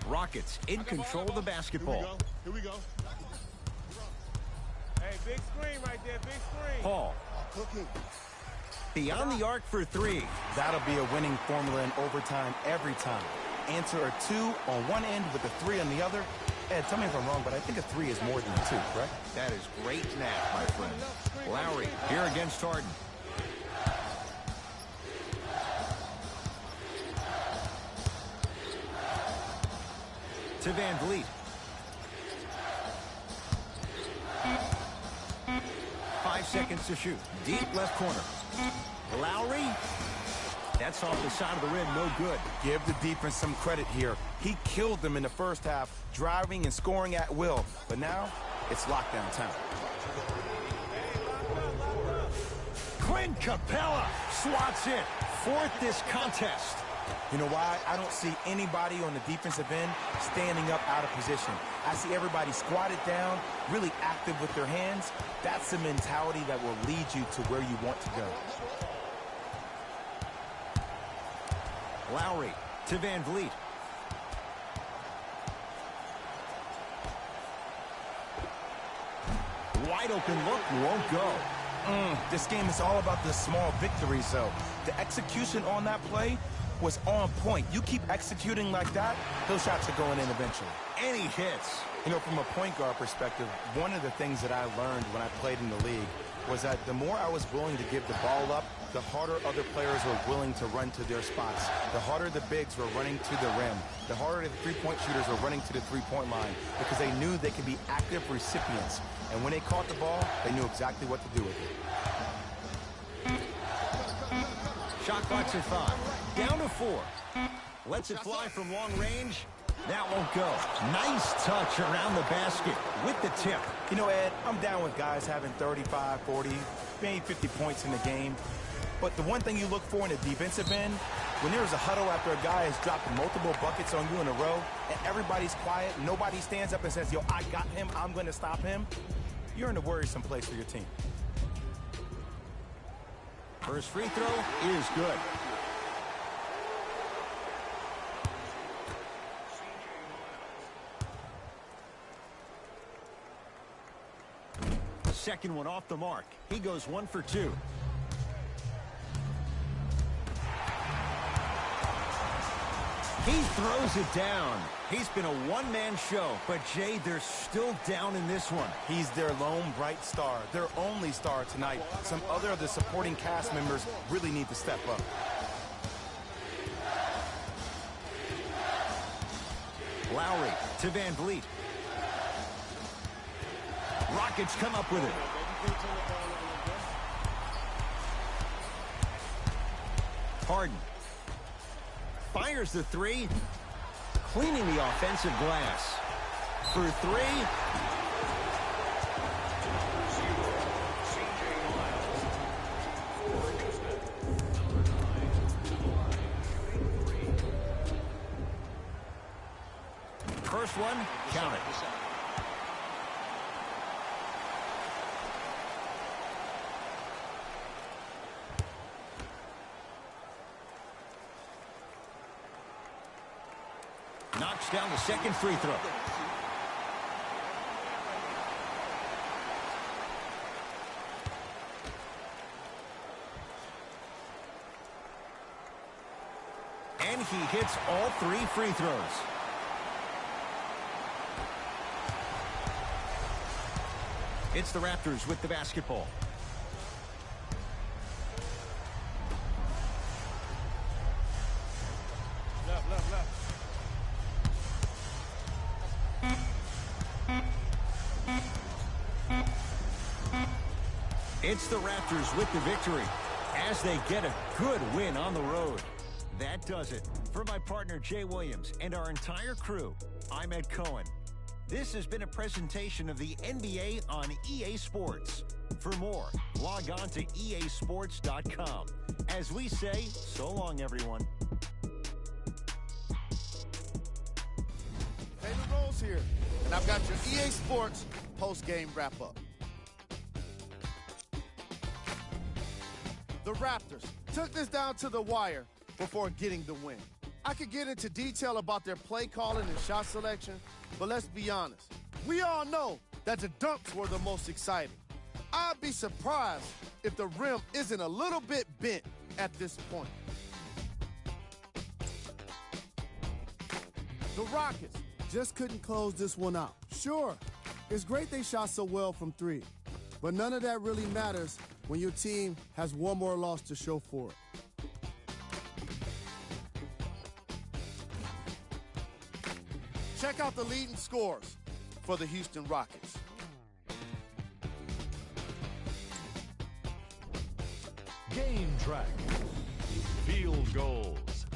[SPEAKER 1] Rockets in control of the basketball.
[SPEAKER 5] Here we go. Hey, big screen right there, big screen.
[SPEAKER 1] Paul. Beyond the arc for 3.
[SPEAKER 2] That'll be a winning formula in overtime every time. Answer a 2 on one end with a 3 on the other. Ed, tell me if I'm wrong, but I think a 3 is more than a 2, correct?
[SPEAKER 1] That is great math, my friend. Lowry here against Harden. To Van Vliet. 5 seconds to shoot. Deep left corner. Lowry. That's off the side of the rim. No good.
[SPEAKER 2] Give the defense some credit here. He killed them in the first half, driving and scoring at will. But now, it's lockdown time.
[SPEAKER 1] Clint Capella swats it. 4th this contest.
[SPEAKER 2] You know why? I don't see anybody on the defensive end standing up out of position. I see everybody squatted down, really active with their hands. That's the mentality that will lead you to where you want to go.
[SPEAKER 1] Lowry to Van Vliet. Wide open look, won't go.
[SPEAKER 2] This game is all about the small victories, though. The execution on that play was on point. You keep executing like that, those shots are going in eventually.
[SPEAKER 1] And he hits.
[SPEAKER 2] You know, from a point guard perspective, one of the things that I learned when I played in the league was that the more I was willing to give the ball up, the harder other players were willing to run to their spots. The harder the bigs were running to the rim. The harder the three-point shooters were running to the three-point line because they knew they could be active recipients. And when they caught the ball, they knew exactly what to do with it.
[SPEAKER 1] Shot clock's at 5. Down to 4. Lets it fly from long range. That won't go. Nice touch around the basket with the tip.
[SPEAKER 2] You know, Ed, I'm down with guys having 35, 40, maybe 50 points in the game. But the one thing you look for in a defensive end, when there's a huddle after a guy has dropped multiple buckets on you in a row, and everybody's quiet, nobody stands up and says, yo, I got him, I'm going to stop him, you're in a worrisome place for your team.
[SPEAKER 1] First free throw is good. Second one off the mark. He goes 1 for 2. He throws it down. He's been a one-man show, but Jay, they're still down in this one.
[SPEAKER 2] He's their lone bright star, their only star tonight. Some other of the supporting cast members really need to step up.
[SPEAKER 1] Lowry to Van Vliet. Rockets come up with it. Harden fires the 3, cleaning the offensive glass. For 3. First one, count it. Knocks down the second free throw. And he hits all 3 free throws. It's the Raptors with the basketball.
[SPEAKER 5] Left.
[SPEAKER 1] It's the Raptors with the victory as they get a good win on the road. That does it. For my partner Jay Williams and our entire crew, I'm Ed Cohen. This has been a presentation of the NBA on EA Sports. For more, log on to easports.com. As we say, so long, everyone.
[SPEAKER 3] Taylor Rose here, and I've got your EA Sports post-game wrap-up. The Raptors took this down to the wire before getting the win. I could get into detail about their play calling and shot selection, but let's be honest. We all know that the dunks were the most exciting. I'd be surprised if the rim isn't a little bit bent at this point. The Rockets just couldn't close this one out. Sure, it's great they shot so well from 3, but none of that really matters when your team has one more loss to show for it. Check out the leading scores for the Houston Rockets.
[SPEAKER 4] Game track. Field goals.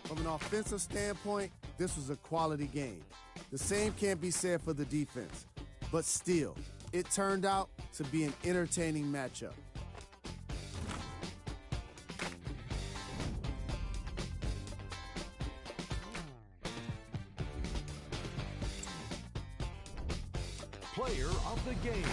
[SPEAKER 3] From an offensive standpoint, this was a quality game. The same can't be said for the defense, but still, it turned out to be an entertaining matchup.
[SPEAKER 4] Player of the game.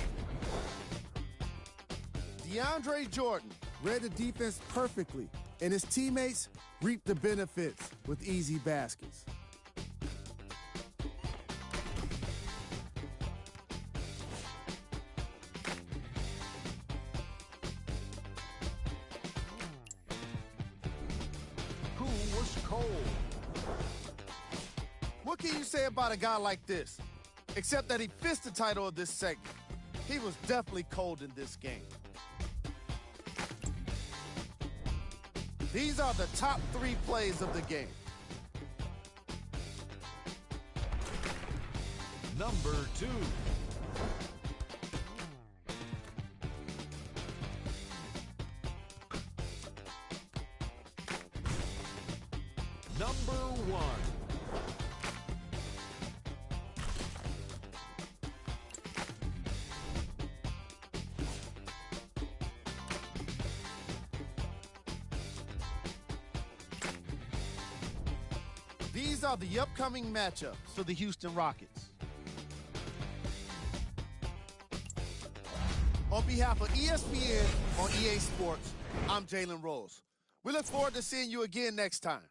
[SPEAKER 3] DeAndre Jordan read the defense perfectly, and his teammates reaped the benefits with easy baskets.
[SPEAKER 4] Who was cold?
[SPEAKER 3] What can you say about a guy like this? Except that he fits the title of this segment. He was definitely cold in this game. These are the top 3 plays of the game.
[SPEAKER 4] Number 2. Number 1.
[SPEAKER 3] These are the upcoming matchups for the Houston Rockets. On behalf of ESPN on EA Sports, I'm Jalen Rose. We look forward to seeing you again next time.